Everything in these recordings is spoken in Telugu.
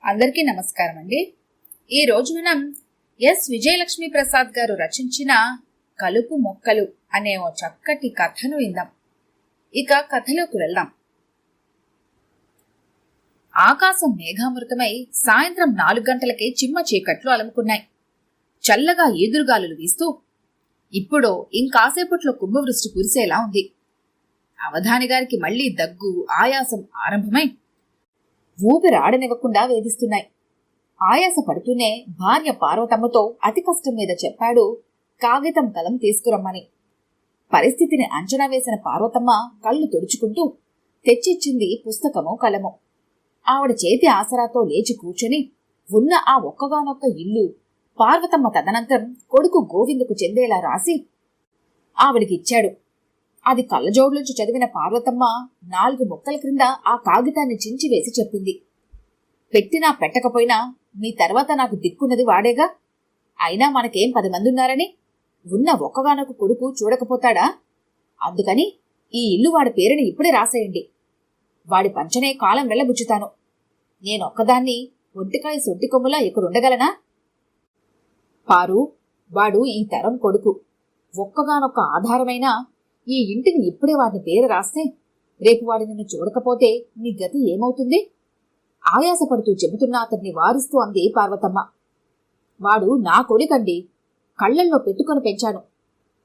అందరికీ నమస్కారం అండి. ఈరోజు మనం ఎస్ విజయలక్ష్మి ప్రసాద్ గారు రచించిన కలుపు మొక్కలు అనే ఓ చక్కటి కథను విందాం. ఇక కథలోకి వెళ్దాం. ఆకాశం మేఘామృతమై సాయంత్రం 4 గంటలకే చిమ్మ చీకట్లు అలుముకున్నాయి. చల్లగా ఈదురుగాలులు వీస్తూ ఇప్పుడో ఇంకాసేపట్లో కుంభవృష్టి కురిసేలా ఉంది. అవధాని గారికి మళ్లీ దగ్గు, ఆయాసం ఆరంభమై ఊపిరి ఆడనివ్వకుండా వేధిస్తున్నాయి. ఆయాస పడుతూనే భార్య పార్వతమ్మతో అతి కష్టం మీద చెప్పాడు కాగితం కలం తీసుకురమ్మని. పరిస్థితిని అంచనా వేసిన పార్వతమ్మ కళ్ళు తుడుచుకుంటూ తెచ్చిచ్చింది పుస్తకము, కలము. ఆవిడ చేతి ఆసరాతో లేచి కూర్చొని ఉన్న ఆ ఒక్కగానొక్క ఇల్లు పార్వతమ్మ తదనంతరం కొడుకు గోవిందుకు చెందేలా రాసి ఆవిడికిచ్చాడు. అది కళ్ళజోడ్లోంచి చదివిన పార్వతమ్మ 4 ముక్కల క్రింద ఆ కాగితాన్ని చించివేసి చెప్పింది. పెట్టినా పెట్టకపోయినా మీ తర్వాత నాకు దిక్కున్నది వాడేగా. అయినా మనకేం 10 మంది ఉన్నారని ఉన్న ఒక్కగానొక కొడుకు చూడకపోతాడా? అందుకని ఈ ఇల్లు వాడి పేరుని ఇప్పుడే రాసేయండి. వాడి పంచనే కాలం వెళ్ళబుచ్చుతాను. నేనొక్కదాన్ని ఒంటికాయ సొంటి కొమ్ములా ఇక్కడుండగలనా? పారు, వాడు ఈ తరం కొడుకు. ఒక్కగానొక్క ఆధారమైనా ఈ ఇంటిని ఇప్పుడే వాడిని పేరు రాస్తే రేపు వాడి నిన్ను చూడకపోతే నీ గతి ఏమవుతుంది? ఆయాసపడుతూ చెబుతున్నా అతన్ని వారిస్తూ అంది పార్వతమ్మ. వాడు నా కొడుకండి. కళ్లల్లో పెట్టుకొని పెంచాను.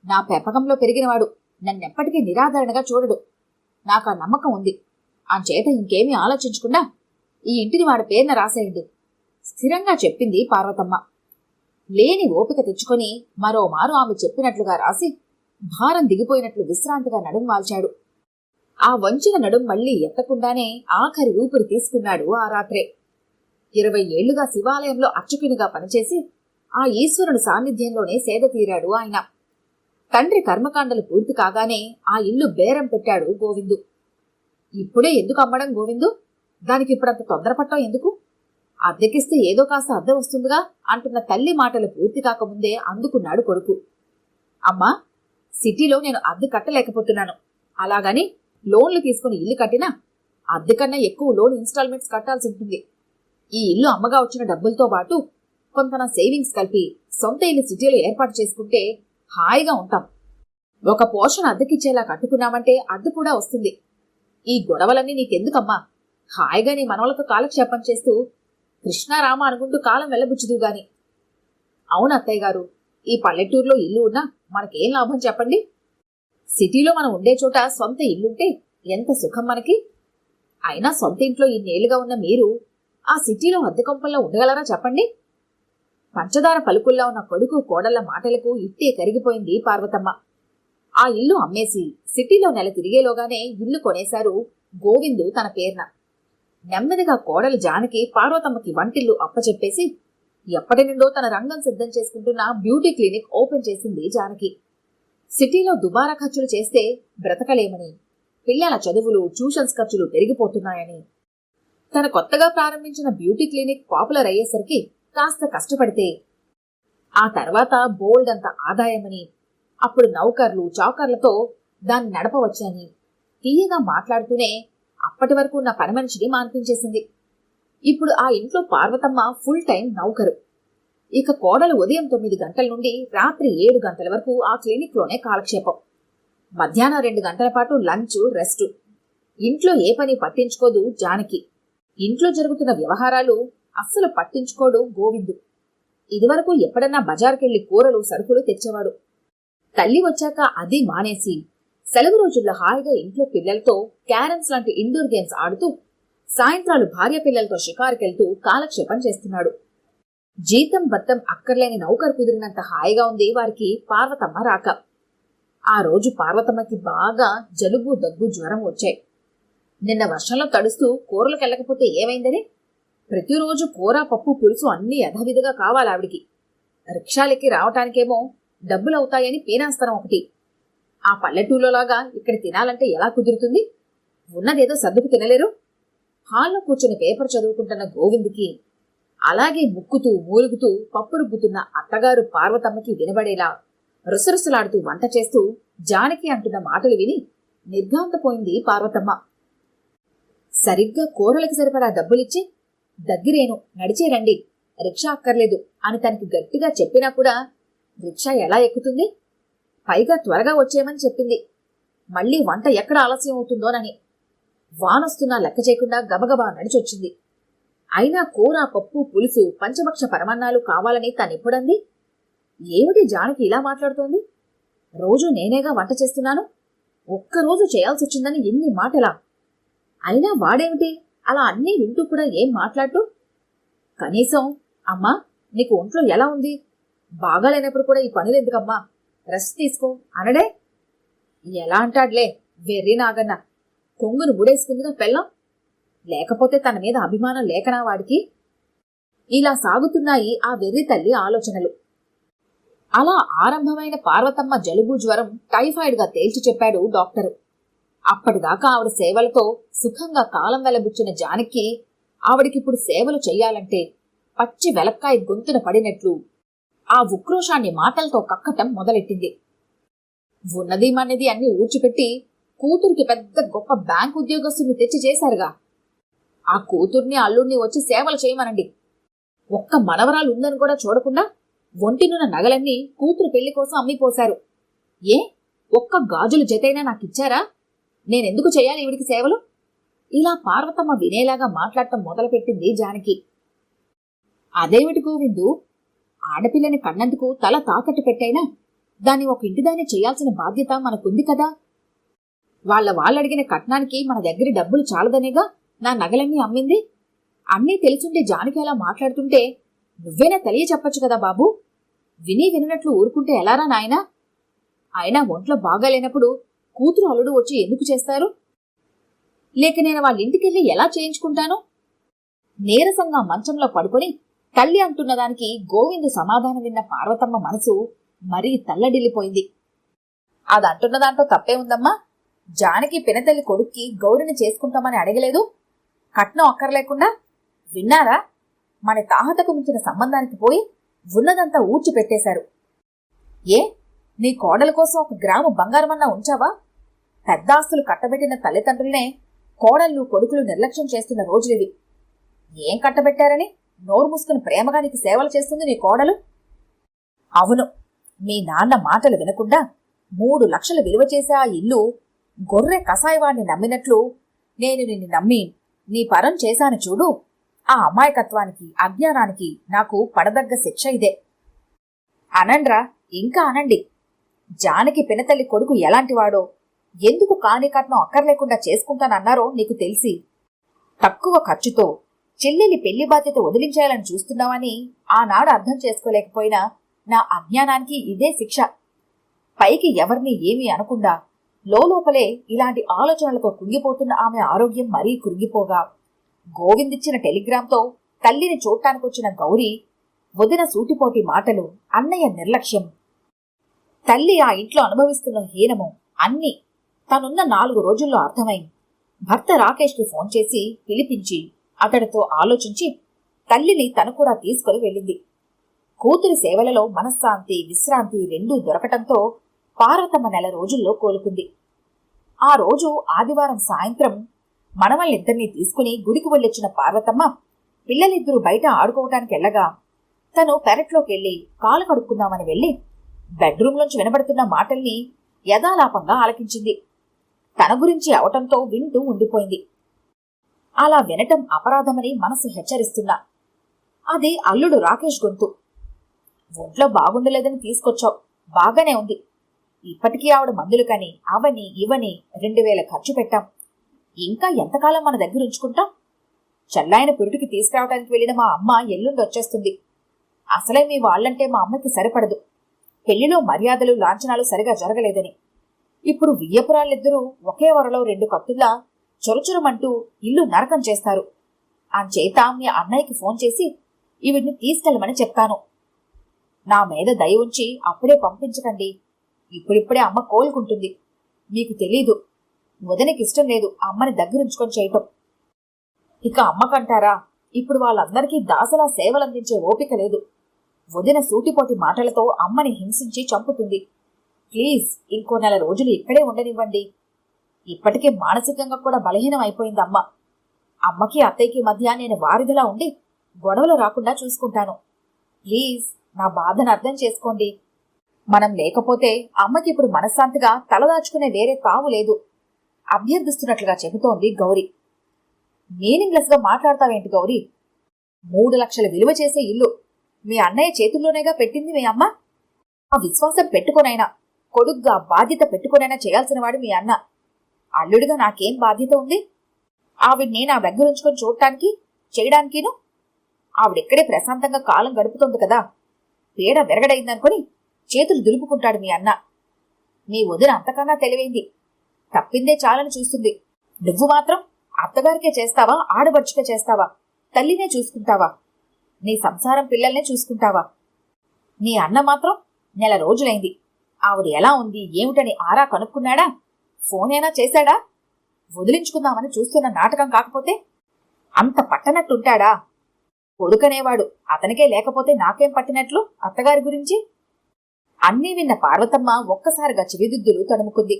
నా పెంపకంలో పెరిగినవాడు. నన్నెప్పటికీ నిరాదరణగా చూడడు. నాకు ఆ నమ్మకం ఉంది. అంచేత ఇంకేమీ ఆలోచించకుండా ఈ ఇంటిని వాడి పేరున రాసేయండి స్థిరంగా చెప్పింది పార్వతమ్మ. లేని ఓపిక తెచ్చుకొని మరోమారు ఆమె చెప్పినట్లుగా రాసి భారం దిగిపోయినట్లు విశ్రాంతిగా నడుం వాల్చాడు. ఆ వంచిన నడుం మళ్లీ ఎత్తకుండానే ఆఖరి ఊపిరి తీసుకున్నాడు ఆ రాత్రే. 20 ఏళ్లుగా శివాలయంలో అర్చకునిగా పనిచేసి ఆ ఈశ్వరుని సాన్నిధ్యంలోనే సేద తీరాడు ఆయన. తండ్రి కర్మకాండలు పూర్తి కాగానే ఆ ఇల్లు బేరం పెట్టాడు గోవిందు. ఇప్పుడే ఎందుకు అమ్మడం గోవిందు? దానికి ఇప్పుడంత తొందరపట్టం ఎందుకు? అద్దెకిస్తే ఏదో కాస్త అద్దె వస్తుందిగా అంటున్న తల్లి మాటలు పూర్తి కాకముందే అందుకున్నాడు కొడుకు. అమ్మా, సిటీలో నేను అద్దె కట్టలేకపోతున్నాను. అలాగని లోన్లు తీసుకుని ఇల్లు కట్టినా అద్దె కన్నా ఎక్కువ లోన్ ఇన్స్టాల్మెంట్స్ కట్టాల్సి ఉంటుంది. ఈ ఇల్లు అమ్మగా వచ్చిన డబ్బులతో పాటు కొంత నా సేవింగ్స్ కలిపి సొంత ఇల్లు సిటీలో ఏర్పాటు చేసుకుంటే హాయిగా ఉంటాం. ఒక పోర్షన్ అద్దెకిచ్చేలా కట్టుకున్నామంటే అద్దె కూడా వస్తుంది. ఈ గొడవలన్నీ నీకెందుకమ్మా? హాయిగా నీ మనవలతో కాలక్షేపం చేస్తూ కృష్ణారామ అనుకుంటూ కాలం వెళ్ళబుచ్చుదు గాని. అవును అత్తయ్య గారు, ఈ పల్లెటూరులో ఇల్లు ఉన్నా మనకేం లాభం చెప్పండి? సిటీలో మనం ఉండే చోట సొంత ఇల్లుంటే ఎంత సుఖం మనకి. అయినా సొంత ఇంట్లో ఇన్నేళ్లుగా ఉన్న మీరు ఆ సిటీలో అద్దె కొంపల్లో ఉండగలరా చెప్పండి? పంచదార పలుకుల్లా ఉన్న కొడుకు కోడళ్ల మాటలకు ఇట్టే కరిగిపోయింది పార్వతమ్మ. ఆ ఇల్లు అమ్మేసి సిటీలో నెల తిరిగేలోగానే ఇల్లు కొనేశారు గోవిందు తన పేరున. నెమ్మదిగా కోడలు జానకి పార్వతమ్మకి వంటిల్లు అప్పచెప్పేసి ఎప్పటి నుండో తన రంగం సిద్ధం చేసుకుంటున్న బ్యూటీ క్లినిక్ ఓపెన్ చేసింది జానకి. సిటీలో దుబారా ఖర్చులు చేస్తే బ్రతకలేమని, పిల్లల చదువులు, ట్యూషన్స్ ఖర్చులు పెరిగిపోతున్నాయని, తన కొత్తగా ప్రారంభించిన బ్యూటీ క్లినిక్ పాపులర్ అయ్యేసరికి కాస్త కష్టపడితే ఆ తర్వాత బోల్డ్ అంత ఆదాయమని, అప్పుడు నౌకర్లు, చౌకర్లతో దాన్ని నడపవచ్చని తీయగా మాట్లాడుతూనే అప్పటి వరకు ఉన్న పని మనిషిని మాన్పించేసింది. ఇప్పుడు ఆ ఇంట్లో పార్వతమ్మ ఫుల్ టైం నౌకరు. ఇక కోడలు ఉదయం 9 గంటల నుండి రాత్రి 7 గంటల వరకు ఆ క్లినిక్ లోనే కాలక్షేపం. మధ్యాహ్నం 2 గంటల పాటు లంచ్, రెస్ట్. ఇంట్లో ఏ పని పట్టించుకోదు జానకి. ఇంట్లో జరుగుతున్న వ్యవహారాలు అస్సలు పట్టించుకోడు గోవిందు. ఇదివరకు ఎప్పుడన్నా బజార్కెళ్లి కూరలు, సరుకులు తెచ్చేవాడు. తల్లి వచ్చాక అది మానేసి సెలవు రోజుల్లో హాయిగా ఇంట్లో పిల్లలతో క్యారమ్స్ లాంటి ఇండోర్ గేమ్స్ ఆడుతూ సాయంత్రాలు భార్య పిల్లలతో షికారుకెళ్తూ కాలక్షేపం చేస్తున్నాడు. జీతం బత్తం అక్కర్లేని నౌకరు కుదిరినంత హాయిగా ఉంది వారికి పార్వతమ్మ రాక. ఆ రోజు పార్వతమ్మకి బాగా జలుబు, దగ్గు, జ్వరం వచ్చాయి. నిన్న వర్షంలో తడుస్తూ కూరలకెళ్ళకపోతే ఏమైందని ప్రతిరోజు కూర, పప్పు, పులుసు అన్నీ యథావిధిగా కావాలావిడికి. రిక్షాలెక్కి రావటానికేమో డబ్బులవుతాయని పీనాస్తనం ఒకటి. ఆ పల్లెటూరులోలాగా ఇక్కడ తినాలంటే ఎలా కుదురుతుంది? ఉన్నదేదో సర్దుకు తినలేరు. హాల్లో కూర్చొని పేపర్ చదువుకుంటున్న గోవిందుకి అలాగే ముక్కుతూ మూలుగుతూ పప్పు రుబ్బుతున్న అత్తగారు పార్వతమ్మకి వినబడేలా రుసరుసలాడుతూ వంట చేస్తూ జానకి అంటున్న మాటలు విని నిర్ఘాంతపోయింది పార్వతమ్మ. సరిగ్గా కూరలకి సరిపడా డబ్బులిచ్చి దగ్గరేను, నడిచే రండి, రిక్షా అక్కర్లేదు అని తనకి గట్టిగా చెప్పినా కూడా రిక్షా ఎలా ఎక్కుతుంది? పైగా త్వరగా వచ్చేయమని చెప్పింది. మళ్ళీ వంట ఎక్కడ ఆలస్యం అవుతుందోనని. వానొస్తున్నా లెక్క చేయకుండా గబగబా నడిచొచ్చింది. అయినా కూర, పప్పు, పులుసు, పంచభక్ష పరమాన్నాలు కావాలని తనెప్పుడంది? ఏమిటి జానకి ఇలా మాట్లాడుతోంది? రోజు నేనేగా వంట చేస్తున్నాను, ఒక్కరోజు చేయాల్సొచ్చిందని ఎన్ని మాటలా? అయినా వాడేమిటి అలా అన్నీ వింటూ కూడా ఏం మాట్లాడుతూ? కనీసం అమ్మా నీకు ఒంట్లో ఎలా ఉంది, బాగాలేనప్పుడు కూడా ఈ పనులు ఎందుకమ్మా, రెస్ట్ తీసుకో అనడే? ఎలా అంటాడ్లే వెర్రి నాగన్న, కొంగును ముడేసుకుందిగా పెళ్ళం. లేకపోతే తన మీద అభిమానం లేకనా వాడికి? ఇలా సాగుతున్నాయి ఆ వెర్రి తల్లి ఆలోచనలు. అలా ఆరంభమైన పార్వతమ్మ జలుబు, జ్వరం, టైఫాయిడ్గా తేల్చి చెప్పాడు డాక్టరు. అప్పటిదాకా ఆవిడ సేవలతో సుఖంగా కాలం వెలబుచ్చిన జానకి ఆవిడికిప్పుడు సేవలు చెయ్యాలంటే పచ్చి వెలక్కాయ గొంతున పడినట్లు ఆ ఉక్రోషాన్ని మాటలతో కక్కటం మొదలెట్టింది. ఉన్నది మన్నది అన్ని ఊడ్చిపెట్టి కూతురికి పెద్ద గొప్ప బ్యాంకు ఉద్యోగస్తుని తెచ్చి చేశారుగా. ఆ కూతుర్ని, అల్లుణ్ణి వచ్చి సేవలు చేయమనండి. ఒక్క మనవరాలు ఉందని కూడా చూడకుండా ఒంటినున్న నగలన్నీ కూతురు పెళ్లి కోసం అమ్మిపోశారు. ఏ ఒక్క గాజులు జతైనా నాకిచ్చారా? నేనెందుకు చేయాలి ఈవిడికి సేవలు? ఇలా పార్వతమ్మ వినేలాగా మాట్లాడటం మొదలుపెట్టింది జానకి. అదేమిటి గోవిందు, ఆడపిల్లని కన్నందుకు తల తాకట్టు పెట్టైనా దాన్ని ఒక ఇంటిదాన్ని చేయాల్సిన బాధ్యత మనకుంది కదా. వాళ్ళడిగిన కట్నానికి మన దగ్గర డబ్బులు చాలదనేగా నా నగలన్నీ అమ్మింది. అన్నీ తెలుసుండే జానకి అలా మాట్లాడుతుంటే నువ్వేనా తెలియ చెప్పచ్చు కదా బాబు. విని వినట్లు ఊరుకుంటే ఎలారా నాయనా? అయినా ఒంట్లో బాగాలేనప్పుడు కూతురు, అల్లుడు వచ్చి ఎందుకు చేస్తారు? లేక నేను వాళ్ళింటికెళ్ళి ఎలా చేయించుకుంటాను? నీరసంగా మంచంలో పడుకొని తల్లి అంటున్నదానికి గోవిందు సమాధానం విన్న పార్వతమ్మ మనసు మరీ తల్లడిల్లిపోయింది. అదంటున్న దాంట్లో తప్పే ఉందమ్మా. జానకి పినతల్లి కొడుక్కి గౌరిని చేసుకుంటామని అడగలేదు, కట్నం అక్కర్లేకుండా. విన్నారా? మన తాహతకు మించిన సంబంధానికి పోయి ఉన్నదంతా ఊడ్చిపెట్టేశారు. ఏ నీ కోడల కోసం ఒక గ్రాము బంగారమన్నా ఉంచావా? పెద్దాస్తులు కట్టబెట్టిన తల్లిదండ్రులనే కోడళ్ళు, కొడుకులు నిర్లక్ష్యం చేస్తున్న రోజులివి. ఏం కట్టబెట్టారని నోరు మూసుకుని ప్రేమగా నీకు సేవలు చేస్తుంది నీ కోడలు? అవును, మీ నాన్న మాటలు వినకుండా 3 లక్షలు విలువ చేసే ఆ ఇల్లు గొర్రె కసాయివాణ్ణి నమ్మినట్లు నేను నిన్ను నమ్మి నీ పరం చేశాను చూడు. ఆ అమాయకత్వానికి, అజ్ఞానానికి నాకు పడదగ్గ శిక్ష ఇదే. అనండ్రా, ఇంకా అనండి. జానకి పినతల్లి కొడుకు ఎలాంటివాడో, ఎందుకు కాని కట్నం అక్కర్లేకుండా చేసుకుంటానన్నారో నీకు తెలిసి తక్కువ ఖర్చుతో చెల్లెలి పెళ్లి బాధ్యత వదిలించేయాలని చూస్తున్నావని ఆనాడు అర్థం చేసుకోలేకపోయినా నా అజ్ఞానానికి ఇదే శిక్ష. పైకి ఎవరిని ఏమీ అనకుండా లోపలే ఇలాంటి ఆలోచనలతో కుంగిపోతున్న ఆమె ఆరోగ్యం మరీ కృంగిపోగా గోవిందిచ్చిన టెలిగ్రామ్తో తల్లిని చూడటానికొచ్చిన గౌరీ, వదిన సూటిపోటి మాటలు, అన్నయ్య నిర్లక్ష్యం, తల్లి ఆ ఇంట్లో అనుభవిస్తున్న హీనము అన్నీ తనున్న 4 రోజుల్లో అర్థమైంది. భర్త రాకేష్కి ఫోన్ చేసి పిలిపించి అతడితో ఆలోచించి తల్లిని తను కూడా తీసుకుని వెళ్ళింది. కూతురి సేవలలో మనశ్శాంతి, విశ్రాంతి రెండూ దొరకటంతో పార్వతమ్మ 4 రోజుల్లో కోలుకుంది. ఆ రోజు ఆదివారం సాయంత్రం మనవల్నిద్దరినీ తీసుకుని గుడికి వెళ్ళొచ్చిన పార్వతమ్మ పిల్లలిద్దరూ బయట ఆడుకోవటానికి వెళ్ళగా తను పెరట్లోకెళ్లి కాలు కడుక్కుందామని వెళ్లి బెడ్రూంలోంచి వినబడుతున్న మాటల్ని యథాలాపంగా ఆలకించింది. తన గురించి అవటంతో వింటూ ఉండిపోయింది. అలా వినటం అపరాధమని మనసు హెచ్చరిస్తున్నా అది అల్లుడు రాకేష్ గొంతు. ఒంట్లో బాగుండలేదని తీసుకొచ్చావు, బాగానే ఉంది. ఇప్పటికీ ఆవిడ మందులు కని అవని ఇవని 2000 ఖర్చు పెట్టాం. ఇంకా ఎంతకాలం మన దగ్గర ఉంచుకుంటాం? చెల్లాయన పురుటికి తీసుకురావడానికి వెళ్ళిన మా అమ్మ ఎల్లుండి వచ్చేస్తుంది. అసలే మీ వాళ్ళంటే మా అమ్మకి సరిపడదు. పెళ్లిలో మర్యాదలు, లాంఛనాలు సరిగా జరగలేదని. ఇప్పుడు వియ్యపురాళ్ళిద్దరూ ఒకే వరలో 2 కత్తుల్లా చొరచొరమంటూ ఇల్లు నరకం చేస్తారు. అంచేత మీ అన్నయ్యకి ఫోన్ చేసి ఈవిడ్ని తీసుకెళ్ళమని చెప్తాను. నా మీద దయ ఉంచి అప్పుడే పంపించకండి. ఇప్పుడిప్పుడే అమ్మ కోలుకుంటుంది. మీకు తెలీదు, వదినకిష్టం లేదు అమ్మని దగ్గరుంచుకొని చేయటం. ఇక అమ్మకంటారా, ఇప్పుడు వాళ్ళందరికీ దాసలా సేవలందించే ఓపిక లేదు. వదిన సూటిపోటి మాటలతో అమ్మని హింసించి చంపుతుంది. ప్లీజ్ ఇంకో 4 రోజులు ఇక్కడే ఉండనివ్వండి. ఇప్పటికే మానసికంగా కూడా బలహీనం అయిపోయిందమ్మ. అమ్మకి అత్తయ్యకి మధ్య నేను వారిదిలా ఉండి గొడవలు రాకుండా చూసుకుంటాను. ప్లీజ్ నా బాధను అర్థం చేసుకోండి. మనం లేకపోతే అమ్మకి ఇప్పుడు మనశ్శాంతిగా తలదాచుకునే వేరే తావు లేదు అభ్యర్థిస్తున్నట్లుగా చెబుతోంది గౌరీ. మీనింగ్లెస్ గా మాట్లాడతావేంటి గౌరీ? 3 లక్షల విలువ చేసే ఇల్లు మీ అన్నయ్య చేతుల్లోనేగా పెట్టింది మీ అమ్మ. ఆ విశ్వాసం పెట్టుకునైనా, కొడుగ్గా బాధ్యత పెట్టుకునైనా చేయాల్సినవాడు మీ అన్న. అల్లుడిగా నాకేం బాధ్యత ఉంది? ఆవిడ్ని నా దగ్గర ఉంచుకొని చూడటానికి చేయడానికిను? ఆవిడెక్కడే ప్రశాంతంగా కాలం గడుపుతోంది కదా. పీడ విరగడైందనుకొని చేతులు దులుపుకుంటాడు మీ అన్న. మీ వదిన అంతకన్నా తెలివైంది. తప్పిందే చాలని చూస్తుంది. నువ్వు మాత్రం అత్తగారికే చేస్తావా, ఆడబడుచుకే చేస్తావా? తల్లినే చూసుకుంటావా? నీ సంసారం పిల్లల్నే చూసుకుంటావా? నీ అన్న మాత్రం నెల రోజులైంది. ఆవిడ ఎలా ఉంది ఏమిటని ఆరా కనుక్కున్నాడా? ఫోనేనా చేశాడా? వదిలించుకుందామని చూస్తున్న నాటకం కాకపోతే అంత పట్టనట్టుంటాడా? కొడుకనేవాడు అతనికే లేకపోతే నాకేం పట్టినట్లు అత్తగారి గురించి? అన్నీ విన్న పార్వతమ్మ ఒక్కసారిగా చెవిదిద్దులు తడుముకుంది.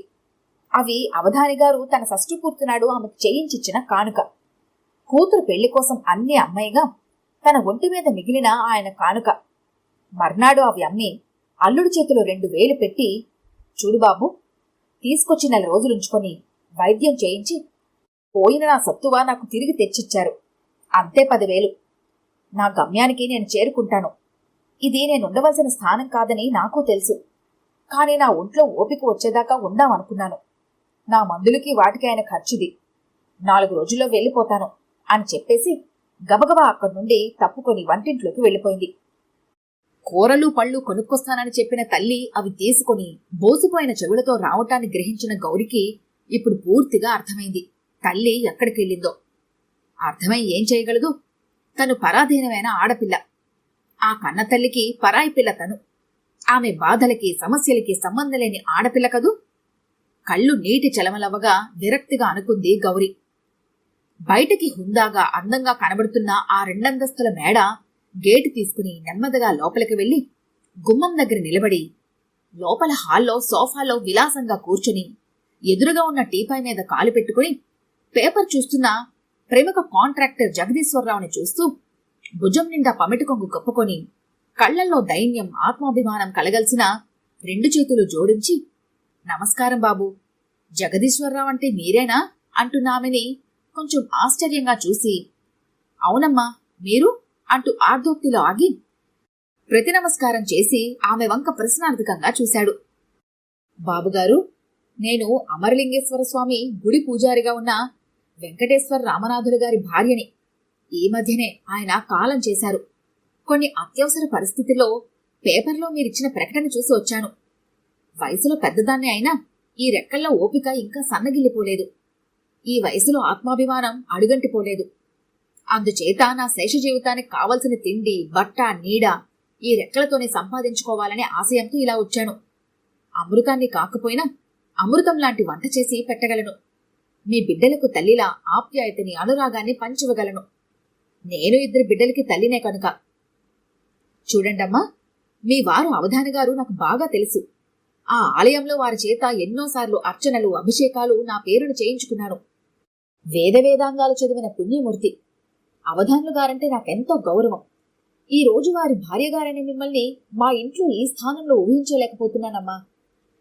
అవి అవధానిగారు తన షష్ఠి పూర్తినాడు ఆమెకు చేయించిచ్చిన కానుక. కూతురు పెళ్లి కోసం అన్ని అమ్మాయిగా తన ఒంటి మీద మిగిలిన ఆయన కానుక. మర్నాడు అవి అమ్మి అల్లుడి చేతిలో 2,000 పెట్టి, చూడు బాబు, తీసుకొచ్చి 4 రోజులుంచుకొని వైద్యం చేయించి పోయిన నా సత్తువ నాకు తిరిగి తెచ్చిచ్చారు. అంతే 10,000. నా గమ్యానికి నేను చేరుకుంటాను. ఇది నేనుండవలసిన స్థానం కాదని నాకు తెలుసు. కాని నా ఒంట్లో ఓపిక వచ్చేదాకా ఉందామనుకున్నాను. నా మందులకి వాటికి ఆయన ఖర్చుది. 4 రోజుల్లో వెళ్ళిపోతాను అని చెప్పేసి గబగబా అక్కడి నుండి తప్పుకొని వంటింట్లోకి వెళ్ళిపోయింది. కూరలు పళ్ళు కొనుక్కొస్తానని చెప్పిన తల్లి అవి తీసుకుని బోసిపోయిన చెవులతో రావటాన్ని గ్రహించిన గౌరికి ఇప్పుడు పూర్తిగా అర్థమైంది తల్లి ఎక్కడికెళ్ళిందో. అర్థమై ఏం చేయగలదు? తను పరాధీనమైన ఆడపిల్ల. ఆ కన్నతల్లికి పరాయి పిల్ల తను. ఆమె బాధలకి సమస్యలకి సంబంధం లేని ఆడపిల్ల కదూ. కళ్ళు నీటి చలమలవ్వగా విరక్తిగా అనుకుంది గౌరి. బయటికి హుందాగా అందంగా కనబడుతున్న ఆ 2 అంతస్తుల మేడ గేటు తీసుకుని నెమ్మదిగా లోపలికి వెళ్లి గుమ్మం దగ్గర నిలబడి లోపల హాల్లో సోఫాలో విలాసంగా కూర్చుని ఎదురుగా ఉన్న టీపాయ్ మీద కాలు పెట్టుకుని పేపర్ చూస్తున్న ప్రముఖ కాంట్రాక్టర్ జగదీశ్వరరావుని చూస్తూ భుజం నిండా పమిటి కొంగు కప్పుకొని కళ్లల్లో దైన్యం ఆత్మాభిమానం కలగలిసిన 2 చేతులు జోడించి, నమస్కారం బాబు, జగదీశ్వరరావు అంటే మీరేనా అంటున్నామెని కొంచెం ఆశ్చర్యంగా చూసి, అవునమ్మా మీరు అంటూ ఆర్ధోక్తిలో ఆగి ప్రతి నమస్కారం చేసి ఆమె వంక ప్రశ్నార్థకంగా చూశాడు. బాబుగారు, నేను అమరలింగేశ్వర స్వామి గుడి పూజారిగా ఉన్న వెంకటేశ్వర రామనాథులు గారి భార్యని. ఈ మధ్యనే ఆయన కాలం చేశారు. కొన్ని అత్యవసర పరిస్థితుల్లో పేపర్లో మీరిచ్చిన ప్రకటన చూసి వచ్చాను. వయసులో పెద్దదాన్నే అయినా ఈ రెక్కల్లో ఓపిక ఇంకా సన్నగిల్లిపోలేదు. ఈ వయసులో ఆత్మాభిమానం అడుగంటిపోలేదు. అందుచేత నా శేష జీవితానికి కావలసిన తిండి, బట్ట, నీడ ఈ రెక్కలతోనే సంపాదించుకోవాలనే ఆశయంతో ఇలా వచ్చాను. అమృతాన్ని కాకపోయినా అమృతం లాంటి వంట చేసి పెట్టగలను. మీ బిడ్డలకు తల్లిలా ఆప్యాయతని, అనురాగాన్ని పంచివ్వగలను. నేను 2 బిడ్డలకి తల్లినే కనుక. చూడండమ్మా, మీ వారు అవధానిగారు నాకు బాగా తెలుసు. ఆ ఆలయంలో వారి చేత ఎన్నోసార్లు అర్చనలు, అభిషేకాలు నా పేరును చేయించుకున్నాను. వేదాంగాలు చదివిన పుణ్యమూర్తి. అవధానులు గారంటే నాకెంతో గౌరవం. ఈ రోజు వారి భార్యగారని మిమ్మల్ని మా ఇంట్లో ఈ స్థానంలో ఊహించలేకపోతున్నానమ్మా.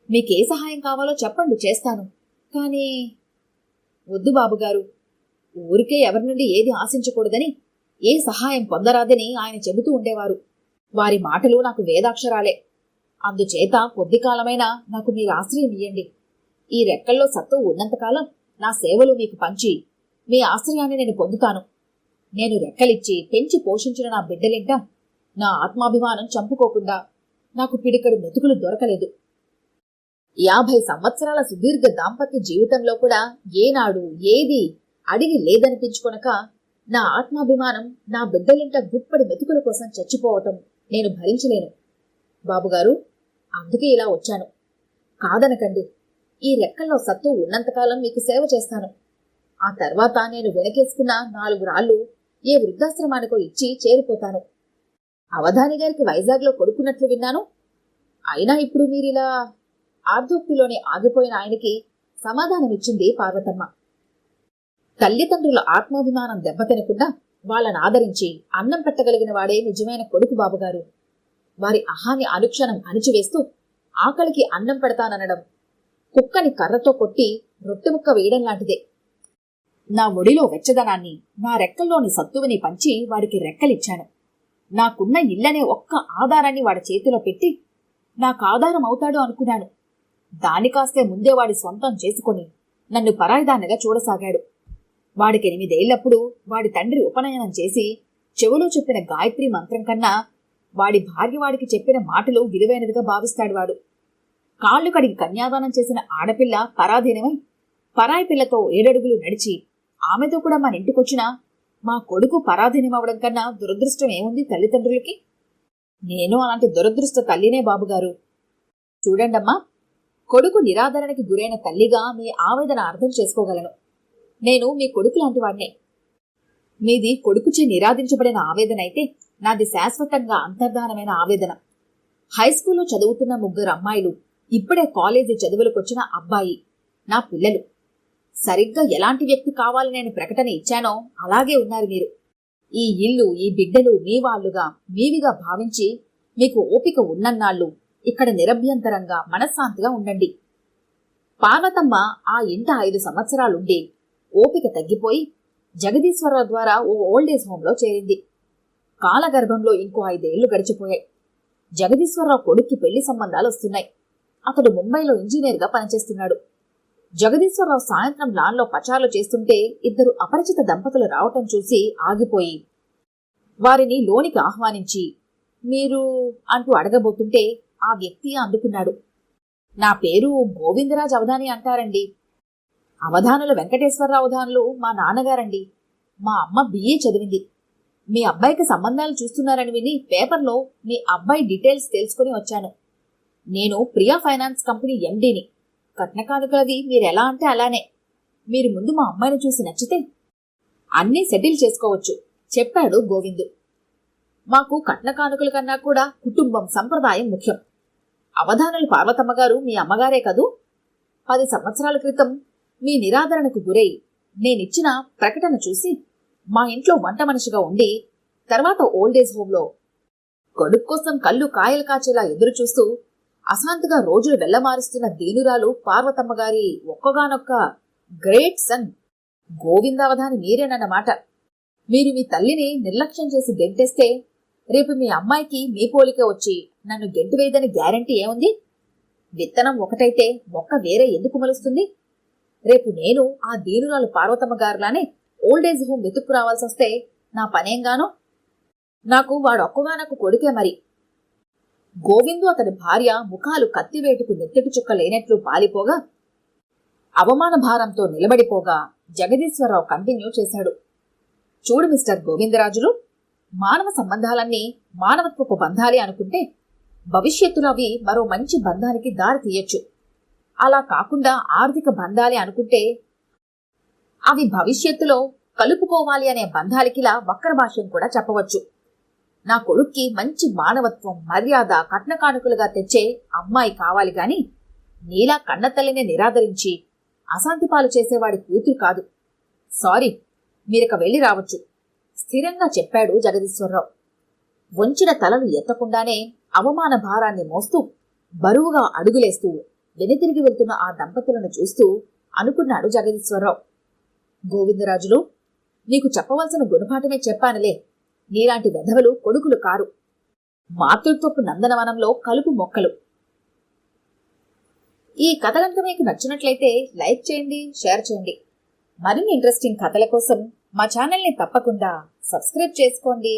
మీకే సహాయం కావాలో చెప్పండి, చేస్తాను. కానీ వద్దు బాబుగారు, ఊరికే ఎవరి నుండి ఏది ఆశించకూడదని, ఏ సహాయం పొందరాదని ఆయన చెబుతూ ఉండేవారు. వారి మాటలు నాకు వేదాక్షరాలే. అందుచేత కొద్ది కాలమైనా నాకు మీరు ఆశ్రయం ఇయ్యండి. ఈ రెక్కల్లో సత్తు ఉన్నంతకాలం నా సేవలు మీకు పంచి మీ ఆశ్రయాన్ని నేను పొందుతాను. నేను రెక్కలిచ్చి పెంచి పోషించిన నా బిడ్డలింట నా ఆత్మాభిమానం చంపుకోకుండా నాకు పిడికడు మెతుకులు దొరకలేదు. 50 సంవత్సరాల సుదీర్ఘ దాంపత్య జీవితంలో కూడా ఏనాడు ఏది అడిగి లేదనిపించుకొనక నా ఆత్మాభిమానం నా బిడ్డలింట గుప్పడి మెతుకుల కోసం చచ్చిపోవటం నేను భరించలేను బాబుగారు. అందుకే ఇలా వచ్చాను. కాదనకండి. ఈ రెక్కల్లో సత్తు ఉన్నంతకాలం మీకు సేవ చేస్తాను. ఆ తర్వాత నేను వెనకేసుకున్న 4 రాళ్లు ఏ వృద్ధాశ్రమానికో ఇచ్చి చేరిపోతాను. అవధాని గారికి వైజాగ్లో కొడుకున్నట్లు విన్నాను. అయినా ఇప్పుడు మీరిలా ఆర్ధోక్తిలోనే ఆగిపోయిన ఆయనకి సమాధానమిచ్చింది పార్వతమ్మ. తల్లిదండ్రుల ఆత్మాభిమానం దెబ్బతినకుండా వాళ్ళని ఆదరించి అన్నం పెట్టగలిగిన వాడే నిజమైన కొడుకు బాబుగారు. వారి అహాన్ని అనుక్షణం అణిచివేస్తూ ఆకలికి అన్నం పెడతాననడం కుక్కని కర్రతో కొట్టి రొట్టెముక్క వేయడం లాంటిదే. నా ఒడిలో వెచ్చదనాన్ని, నా రెక్కల్లోని సత్తువని పంచి వాడికి రెక్కలిచ్చాను. నాకున్న ఇల్లనే ఒక్క ఆధారాన్ని వాడి చేతిలో పెట్టి నాకాధారం అవుతాడు అనుకున్నాను. దానికాస్తే ముందే వాడి స్వంతం చేసుకుని నన్ను పరాయిదాన్నగా చూడసాగాడు. వాడికి 8 ఏళ్లప్పుడు వాడి తండ్రి ఉపనయనం చేసి చెవులో చెప్పిన గాయత్రి మంత్రం కన్నా వాడి భార్య వాడికి చెప్పిన మాటలు విలువైనదిగా భావిస్తాడు వాడు. కాళ్లు కడిగి కన్యాదానం చేసిన ఆడపిల్ల పరాధీనమై పరాయి పిల్లతో 7 అడుగులు నడిచి ఆమెతో కూడా మన ఇంటికొచ్చినా మా కొడుకు పరాధీనమవడం కన్నా దురదృష్టం ఏముంది తల్లిదండ్రులకి? నేను అలాంటి దురదృష్ట తల్లినే బాబుగారు. చూడండమ్మా, కొడుకు నిరాదరణకి గురైన తల్లిగా మీ ఆవేదన అర్థం చేసుకోగలను. నేను మీ కొడుకు లాంటి వాడినే. మీది కొడుకుచే నిరాధించబడిన ఆవేదన అయితే నాది శాశ్వతంగా అంతర్ధానమైన ఆవేదన. హైస్కూల్లో చదువుతున్న 3 అమ్మాయిలు, ఇప్పుడే కాలేజీ చదువులకొచ్చిన అబ్బాయి నా పిల్లలు. సరిగ్గా ఎలాంటి వ్యక్తి కావాలని నేను ప్రకటన ఇచ్చానో అలాగే ఉన్నారు మీరు. ఈ ఇల్లు, ఈ బిడ్డలు మీ వాళ్లుగా, మీవిగా భావించి మీకు ఓపిక ఉన్నన్నాళ్ళు ఇక్కడ నిరభ్యంతరంగా మనశ్శాంతిగా ఉండండి. పార్వతమ్మ ఆ ఇంట 5 సంవత్సరాలుండి ఓపిక తగ్గిపోయి జగదీశ్వరరావు ద్వారా ఓ ఓల్డేజ్ హోంలో చేరింది. కాలగర్భంలో ఇంకో 5 ఏళ్లు గడిచిపోయాయి. జగదీశ్వరరావు కొడుక్కి పెళ్లి సంబంధాలు వస్తున్నాయి. అతడు ముంబైలో ఇంజనీర్గా పనిచేస్తున్నాడు. జగదీశ్వరరావు సాయంత్రం లాన్లో పచార్లు చేస్తుంటే 2 అపరిచిత దంపతులు రావటం చూసి ఆగిపోయి వారిని లోనికి ఆహ్వానించి మీరు అంటూ అడగబోతుంటే ఆ వ్యక్తి అందుకున్నాడు. నా పేరు గోవిందరాజ్ అవధాని అంటారండి. అవధానుల వెంకటేశ్వరరావు అవధానులు మా నాన్నగారండి. మా అమ్మ BA చదివింది. మీ అబ్బాయికి సంబంధాలు చూస్తున్నారని విని పేపర్లో మీ అబ్బాయి డీటెయిల్స్ తెలుసుకుని వచ్చాను. నేను ప్రియా ఫైనాన్స్ కంపెనీ MDని. కట్నకానుకలవి మీరెలా అంటే అలానే. మీరు ముందు మా అమ్మాయిని చూసి నచ్చితే అన్నీ సెటిల్ చేసుకోవచ్చు చెప్పాడు గోవిందు. మాకు కట్నకానుకల కన్నా కూడా కుటుంబం, సంప్రదాయం ముఖ్యం. అవధానులు పార్వతమ్మ గారు మీ అమ్మగారే కదూ? 10 సంవత్సరాల క్రితం మీ నిరాదరణకు గురై నేనిచ్చిన ప్రకటన చూసి మా ఇంట్లో వంట మనిషిగా ఉండి తర్వాత ఓల్డేజ్ హోంలో కొడుకు కోసం కళ్ళు కాయలు కాచేలా ఎదురుచూస్తూ అశాంతిగా రోజులు వెళ్లమారుస్తున్న దీనురాలు పార్వతమ్మ గారి ఒక్కగానొక్క గ్రేట్ సన్ గోవిందావధాని మీరేనన్నమాట. మీరు మీ తల్లిని నిర్లక్ష్యం చేసి గెంటేస్తే రేపు మీ అమ్మాయికి మీ పోలికే వచ్చి నన్ను గెంటు వేయదని గ్యారంటీ ఏముంది? విత్తనం ఒకటైతే మొక్క వేరే ఎందుకు మలుస్తుంది? రేపు నేను ఆ దీనురాలు పార్వతమ్మ గారిలానే ఓల్డేజ్ హోం వెతుక్కు రావాల్సి వస్తే నా పనేంగానో? నాకు వాడొక్కగానొక్క కొడుకే మరి. గోవిందు అతడి భార్య ముఖాలు కత్తివేటుకు నెత్తిటి చుక్క లేనట్లు పాలిపోగా అవమాన భారంతో నిలబడిపోగా జగదీశ్వరరావు కంటిన్యూ చేశాడు. చూడు మిస్టర్ గోవిందరాజులు, మానవ సంబంధాలన్నీ మానవత్వపు బంధాలే అనుకుంటే భవిష్యత్తులో అవి మరో మంచి బంధానికి దారి తీయొచ్చు. అలా కాకుండా ఆర్థిక బంధాలే అనుకుంటే అవి భవిష్యత్తులో కలుపుకోవాలి అనే బంధాలకిలా వక్ర భాష్యం కూడా చెప్పవచ్చు. నా కొడుక్కి మంచి మానవత్వం, మర్యాద, కట్నకానుకలుగా తెచ్చే అమ్మాయి కావాలి గాని నీలా కన్నతల్లిని నిరాదరించి అశాంతిపాలు చేసేవాడి కూతురు కాదు. సారీ, మీరిక వెళ్ళి రావచ్చు స్థిరంగా చెప్పాడు జగదీశ్వరరావు. వంచిన తలలు ఎత్తకుండానే అవమాన భారాన్ని మోస్తూ బరువుగా అడుగులేస్తూ వెనుతిరిగి వెళ్తున్న ఆ దంపతులను చూస్తూ అనుకున్నాడు జగదీశ్వరరావు. గోవిందరాజులు, నీకు చెప్పవలసిన గుణపాఠమే చెప్పానులే. నీలాంటి వెధవలు కొడుకులు కారు. మాతృత్వపు నందనవనంలో కలుపు మొక్కలు. ఈ కథ కనుక మీకు నచ్చినట్లయితే లైక్ చేయండి, షేర్ చేయండి. మరిన్ని ఇంట్రెస్టింగ్ కథల కోసం మా ఛానల్ని తప్పకుండా సబ్స్క్రైబ్ చేసుకోండి.